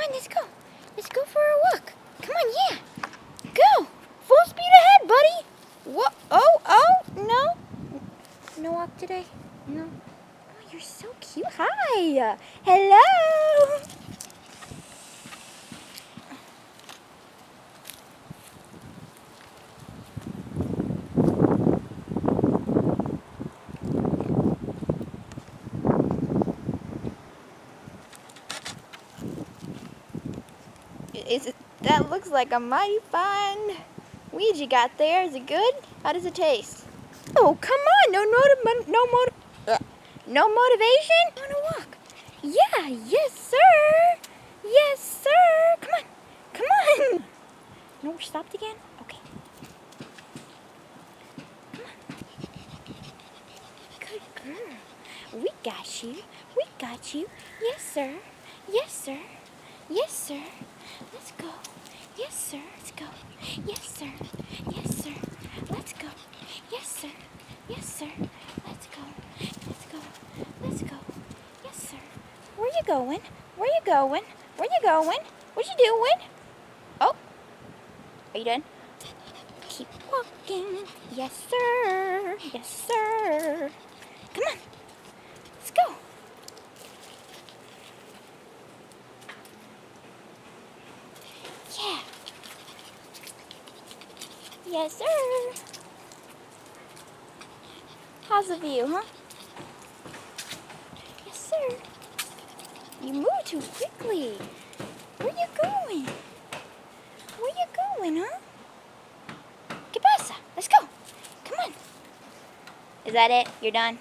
on, let's go. Let's go for a walk. Come on, yeah. Go. Full speed ahead, buddy. What? Oh, no. No walk today? No. Oh, you're so cute. Hi. Hello. That looks like a mighty fine weed you got there. Is it good? How does it taste? Oh, come on. No motivation? I want to walk. Yeah, yes, sir. Yes, sir. Come on. Come on. No, we're stopped again? Okay. Come on. Good girl. We got you. We got you. Yes, sir. Yes, sir. Yes, sir. Let's go. Yes, sir. Let's go. Yes, sir. Yes, sir. Let's go. Yes, sir. Yes, sir. Let's go. Let's go. Let's go. Yes, sir. Where you going? Where you going? Where you going? What you doing? Oh. Are you done? Keep walking. Yes, sir. Yes, sir. Come on. Let's go. Yeah. Yes, sir. How's the view, huh? Yes, sir. You move too quickly. Where you going? Where you going, huh? ¿Qué pasa? Let's go. Come on. Is that it? You're done?